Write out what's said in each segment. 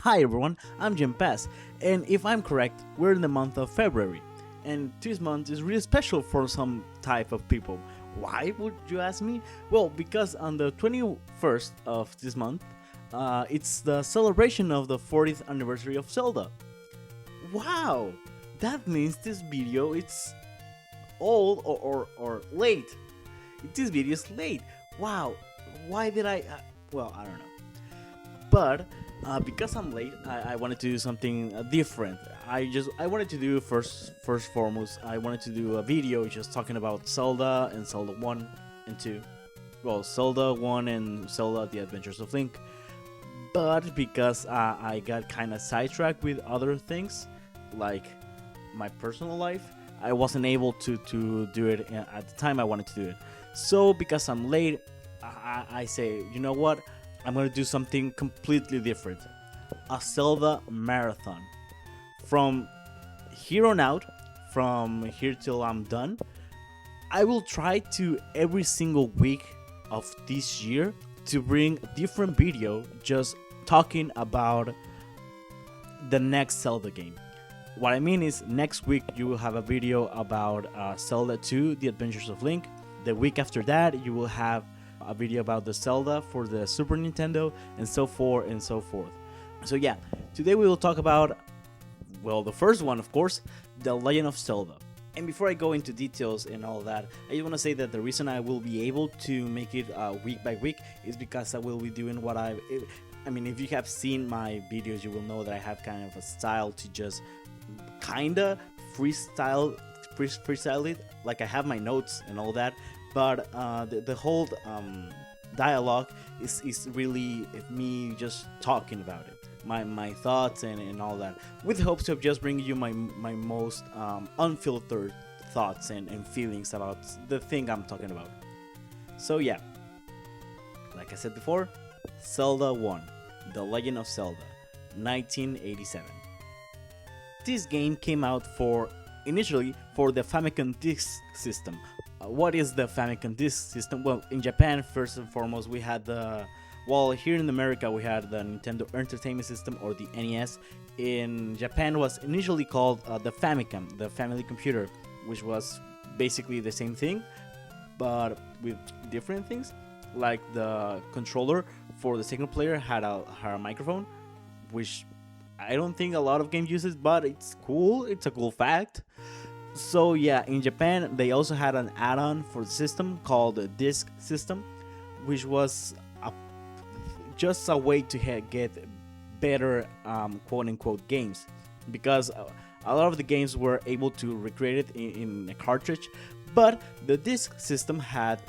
Hi everyone, I'm Jim Pass, and if I'm correct, we're in the month of February. And this month is really special for some type of people. Why would you ask me? Well, because on the 21st of this month, it's the celebration of the 40th anniversary of Zelda. Wow! That means this video is old or late. This video is late. Wow! Why did I? Well, I don't know. But because I'm late, I wanted to do something different. I wanted to do first foremost. I wanted to do a video just talking about Zelda and Zelda 1 and 2. Well, Zelda 1 and Zelda: The Adventures of Link. But because I got kind of sidetracked with other things, like my personal life, I wasn't able to do it at the time I wanted to do it. So because I'm late, I say, you know what? I'm gonna do something completely different. A Zelda marathon. From here on out, from here till I'm done, I will try to every single week of this year to bring a different video just talking about the next Zelda game. What I mean is, next week you will have a video about Zelda 2, The Adventures of Link. The week after that, you will have a video about the Zelda for the Super Nintendo, and so forth and so forth. So yeah, today we will talk about, well, the first one, of course, The Legend of Zelda. And before I go into details and all that, I just want to say that the reason I will be able to make it week by week is because I will be doing what I mean, if you have seen my videos, you will know that I have kind of a style to just kinda freestyle it. Like, I have my notes and all that, but the whole dialogue is really me just talking about it, my thoughts and all that, with hopes of just bringing you my most unfiltered thoughts and feelings about the thing I'm talking about. So yeah, like I said before, Zelda 1, The Legend of Zelda, 1987. This game came out initially for the Famicom Disk System. What is the Famicom Disk System? Well, in Japan, first and foremost, we had here in America, we had the Nintendo Entertainment System, or the NES. In Japan, was initially called the Famicom, the family computer, which was basically the same thing, but with different things. Like, the controller for the single player had a microphone, which I don't think a lot of games uses, but it's cool. It's a cool fact. So yeah, in Japan, they also had an add-on for the system called the Disk System, which was just a way to get better quote-unquote games, because a lot of the games were able to recreate it in a cartridge. But the disk system had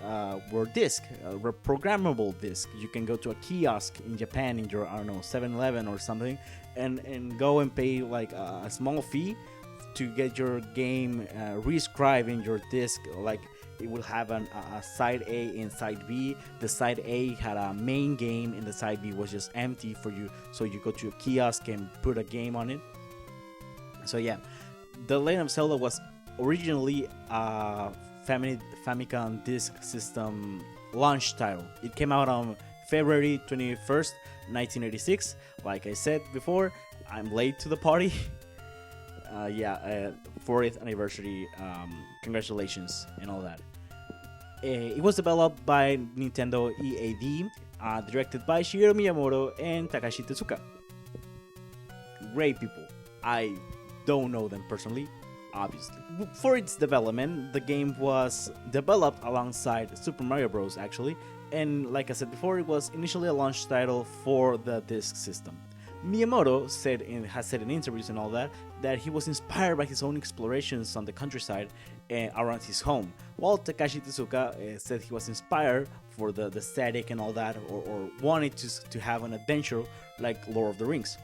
programmable disk. You can go to a kiosk in Japan, in your, I don't know, 7-Eleven or something, and go and pay like a small fee to get your game rescribed in your disk. Like, it will have a side A and side B. The side A had a main game, and the side B was just empty for you. So you go to a kiosk and put a game on it. So yeah, The Legend of Zelda was originally a Famicom Disk System launch title. It came out on February 21st, 1986. Like I said before, I'm late to the party. 40th anniversary, congratulations and all that. It was developed by Nintendo EAD, directed by Shigeru Miyamoto and Takashi Tezuka. Great people. I don't know them personally, obviously. For its development, the game was developed alongside Super Mario Bros. Actually, and like I said before, it was initially a launch title for the disk system. Miyamoto has said in interviews and all that he was inspired by his own explorations on the countryside around his home, while Takashi Tezuka said he was inspired for the aesthetic and all that, or wanted to have an adventure like Lord of the Rings.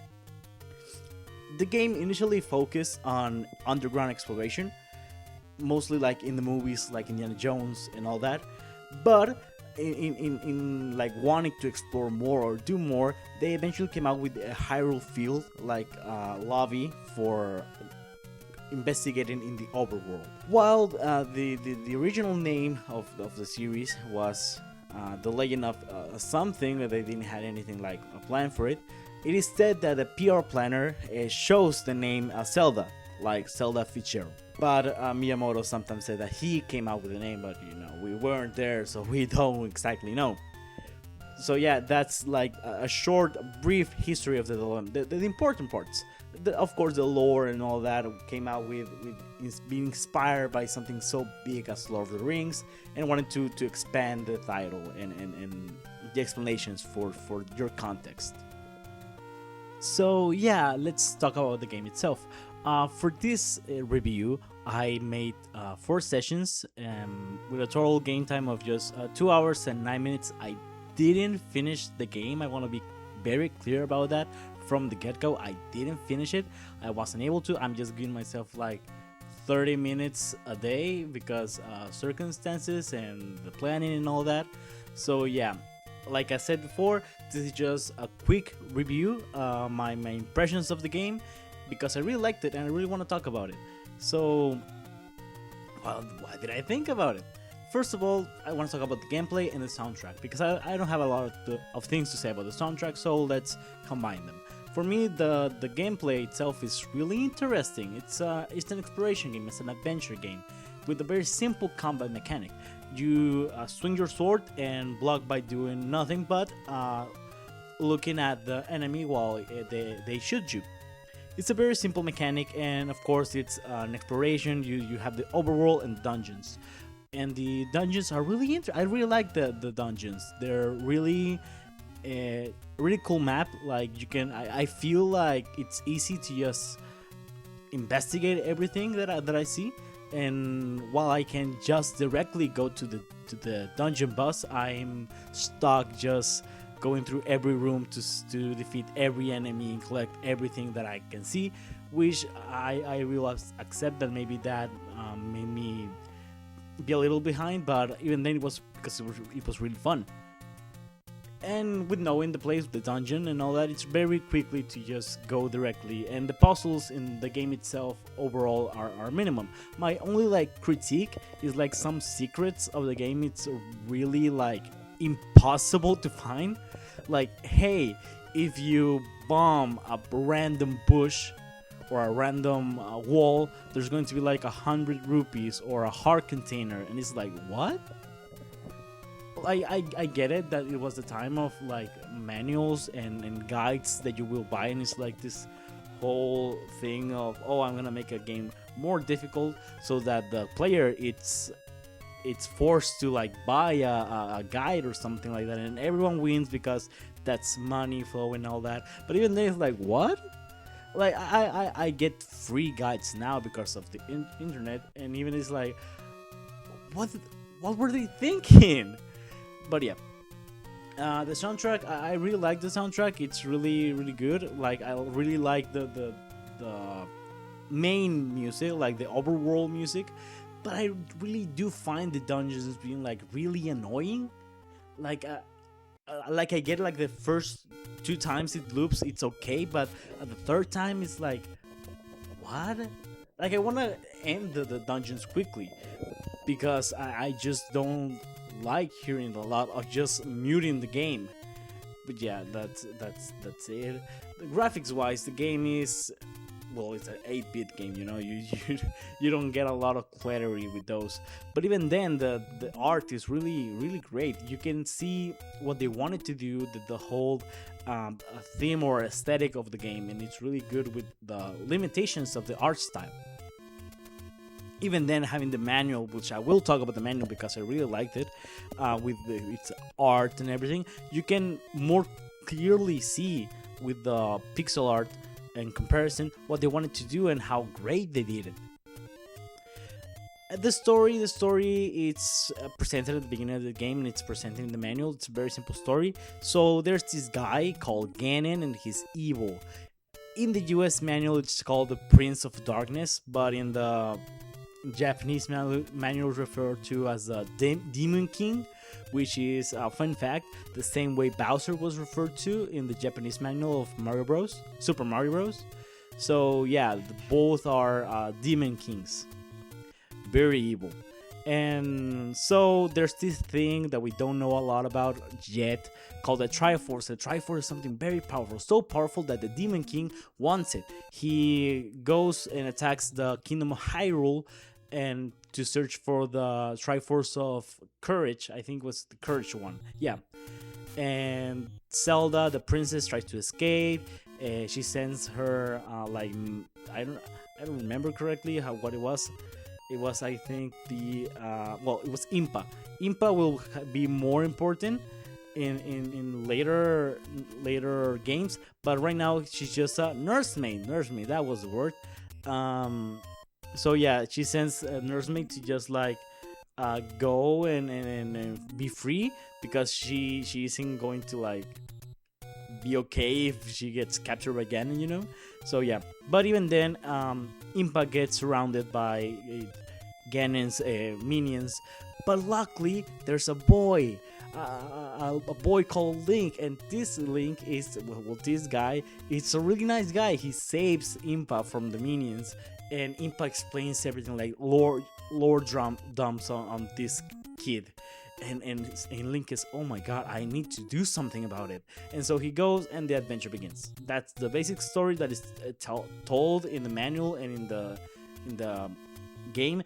The game initially focused on underground exploration, mostly like in the movies, like Indiana Jones and all that. But in like wanting to explore more or do more, they eventually came out with a Hyrule field, like lobby for investigating in the overworld. While the original name of the series was The Legend of something, that they didn't have anything like a plan for it. It is said that the PR planner shows the name Zelda, like Zelda Fitzgerald. But Miyamoto sometimes said that he came out with the name, but we weren't there, so we don't exactly know. So yeah, that's like a short, brief history of the development. The important parts, of course, the lore and all that came out with being inspired by something so big as Lord of the Rings, and wanted to expand the title and the explanations for your context. So yeah, let's talk about the game itself. For this review, I made 4 sessions with a total game time of just 2 hours and 9 minutes. I didn't finish the game. I want to be very clear about that from the get-go. I didn't finish it. I wasn't able to. I'm just giving myself like 30 minutes a day because circumstances and the planning and all that. So yeah, like I said before, this is just a quick review, my impressions of the game, because I really liked it and I really want to talk about it. So, well, what did I think about it? First of all, I want to talk about the gameplay and the soundtrack, because I don't have a lot of things to say about the soundtrack, so let's combine them. For me, the gameplay itself is really interesting. It's an exploration game, it's an adventure game, with a very simple combat mechanic. You swing your sword and block by doing nothing but looking at the enemy while they shoot you. It's a very simple mechanic, and of course it's an exploration. You have the overworld and dungeons. And the dungeons are really interesting. I really like the dungeons. They're really really cool map. Like I feel like it's easy to just investigate everything that I see. And while I can just directly go to the dungeon boss, I'm stuck just going through every room to defeat every enemy and collect everything that I can see, which I will accept that maybe that made me be a little behind, but even then it was because it was really fun. And with knowing the place, the dungeon and all that, it's very quickly to just go directly, and the puzzles in the game itself overall are minimum. My only like critique is like some secrets of the game. It's really like impossible to find. Like, hey, if you bomb a random bush or a random wall, there's going to be like 100 rupees or a heart container, and it's like, what? I get it that it was the time of like manuals and guides that you will buy, and it's like this whole thing of, oh, I'm gonna make a game more difficult so that the player it's forced to like buy a guide or something like that, and everyone wins because that's money flow and all that. But even then, it's like, what? Like I get free guides now because of the internet, and even it's like, what were they thinking? But yeah, the soundtrack, I really like the soundtrack. It's really good. Like, I really like the main music, like the overworld music. But I really do find the dungeons as being like really annoying. Like I get like the first 2 times it loops, it's okay, but the third time it's like, what? Like, I want to end the dungeons quickly, because I just don't like hearing a lot of just muting the game. But yeah, that's it. Graphics wise, the game is, well, it's an 8-bit game, you don't get a lot of clarity with those. But even then, the art is really great. You can see what they wanted to do, the whole theme or aesthetic of the game, and it's really good with the limitations of the art style. Even then, having the manual, which I will talk about the manual because I really liked it, with its art and everything, you can more clearly see with the pixel art and comparison what they wanted to do and how great they did it. The story, it's presented at the beginning of the game, and it's presented in the manual. It's a very simple story. So there's this guy called Ganon, and he's evil. In the US manual, it's called the Prince of Darkness, but in the Japanese manual referred to as the Demon King, which is a fun fact, the same way Bowser was referred to in the Japanese manual of Mario Bros, Super Mario Bros. So yeah, both are Demon Kings, very evil. And so there's this thing that we don't know a lot about yet called the Triforce. The Triforce is something very powerful, so powerful that the Demon King wants it. He goes and attacks the Kingdom of Hyrule and to search for the Triforce of Courage. I think it was the Courage one. Yeah. And Zelda, the princess, tries to escape. She sends her I don't remember correctly what it was. It was, I think, it was Impa. Impa will be more important in later games, but right now she's just a nursemaid. Nursemaid, that was the word. So yeah, she sends a nursemaid to just like go and be free, because she isn't going to like be okay if she gets captured again, you know. So yeah, but even then, Impa gets surrounded by Ganon's minions, but luckily there's a boy, a boy called Link, and this Link is this guy. It's a really nice guy. He saves Impa from the minions, and Impa explains everything, like lore dumps on this kid. And Link is, oh my god, I need to do something about it. And so he goes, and the adventure begins. That's the basic story that is told in the manual and in the game.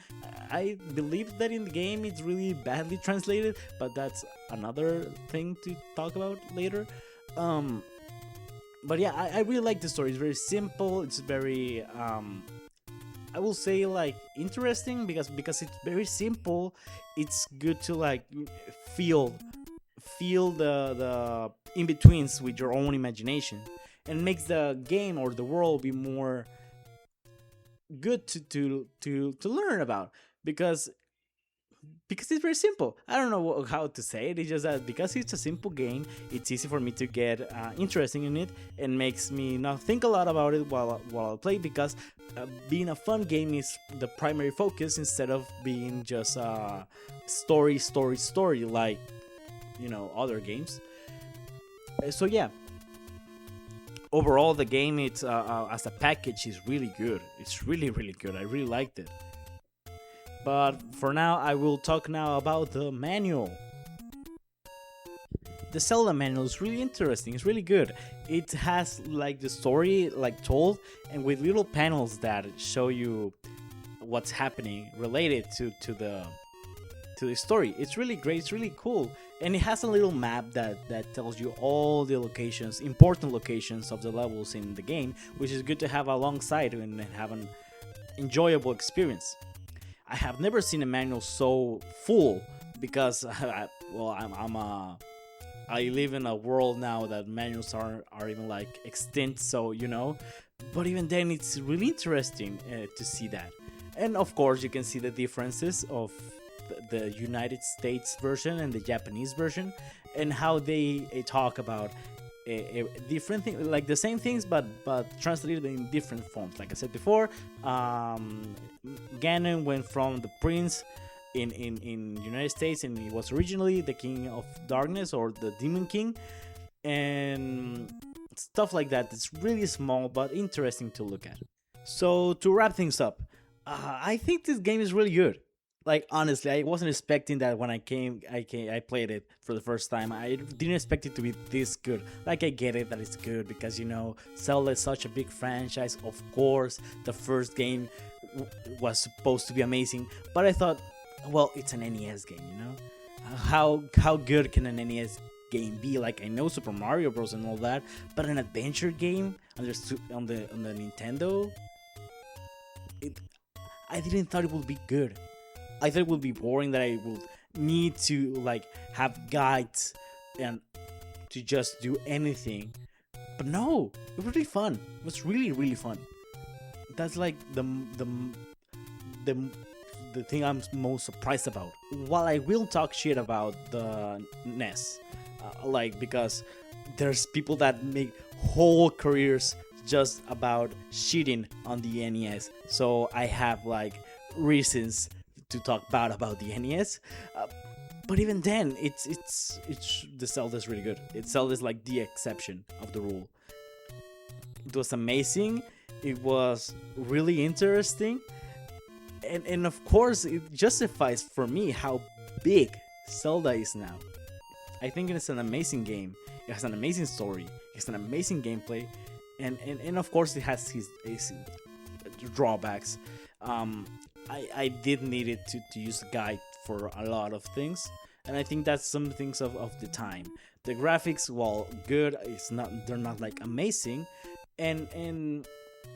I believe that in the game it's really badly translated, but that's another thing to talk about later. But yeah, I really like the story. It's very simple. It's very I will say like interesting, because it's very simple. It's good to like feel the in-betweens with your own imagination, and makes the game or the world be more good to learn about, because it's very simple. I don't know how to say it. It's just that because it's a simple game, it's easy for me to get interested in it, and makes me not think a lot about it while I play, because being a fun game is the primary focus, instead of being just a story like, you know, other games. So yeah, overall the game, it's as a package, is really good. It's really good. I really liked it. But for now, I will talk now about the manual. The Zelda manual is really interesting. It's really good. It has like the story like told, and with little panels that show you what's happening related to the story. It's really great. It's really cool, and it has a little map that tells you all the locations, important locations of the levels in the game, which is good to have alongside and have an enjoyable experience. I have never seen a manual so full, because I live in a world now that manuals are even like extinct, so you know. But even then, it's really interesting to see that. And of course, you can see the differences of the United States version and the Japanese version, and how they talk about different things, like the same things, but translated in different forms. Like I said before, Ganon went from the prince in United States, and he was originally the King of Darkness, or the Demon King, and stuff like that. It's really small but interesting to look at. So to wrap things up, I think this game is really good. Like honestly, I wasn't expecting that when I played it for the first time. I didn't expect it to be this good. Like I get it that it's good because, you know, Zelda is such a big franchise. Of course, the first game was supposed to be amazing, but I thought, well, it's an NES game, you know. How good can an NES game be? Like I know Super Mario Bros. And all that, but an adventure game on the Nintendo, I didn't thought it would be good. I thought it would be boring, that I would need to like have guides and to just do anything. But no, it was really fun. It was really fun. That's like the thing I'm most surprised about. While I will talk shit about the NES, because there's people that make whole careers just about cheating on the NES. So I have like reasons to talk bad about the NES, but even then, it's the Zelda is really good. Zelda is like the exception of the rule. It was amazing. It was really interesting, and of course it justifies for me how big Zelda is now. I think it's an amazing game. It has an amazing story. It's an amazing gameplay, and of course it has his drawbacks. I did need it to use a guide for a lot of things, and I think that's some things of the time. The graphics, while good, they're not like amazing, and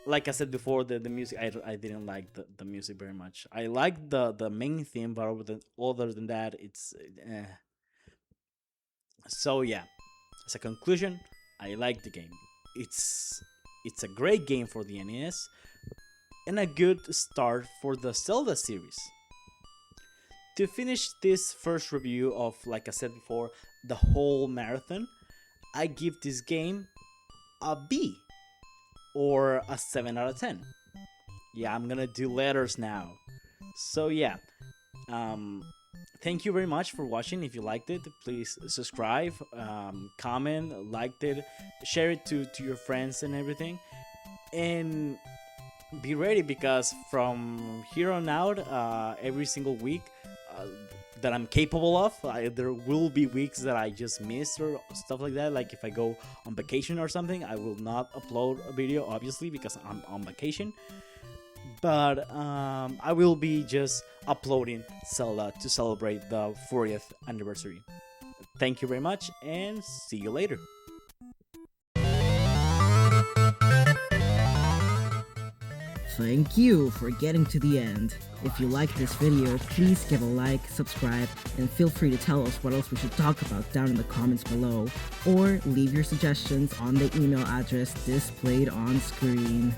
like I said before, the music, I didn't like the music very much. I liked the main theme, but other than that, it's so yeah. As a conclusion, I like the game. It's a great game for the NES and a good start for the Zelda series. To finish this first review of, like I said before, the whole marathon, I give this game a B or a 7 out of 10. Yeah, I'm gonna do letters now. So yeah, thank you very much for watching. If you liked it, please subscribe, comment, liked it, share it to your friends and everything. And be ready, because from here on out, every single week that I'm capable of, there will be weeks that I just miss or stuff like that. Like if I go on vacation or something, I will not upload a video, obviously, because I'm on vacation. But I will be just uploading Zelda to celebrate the 40th anniversary. Thank you very much, and see you later. Thank you for getting to the end. If you liked this video, please give a like, subscribe, and feel free to tell us what else we should talk about down in the comments below, or leave your suggestions on the email address displayed on screen.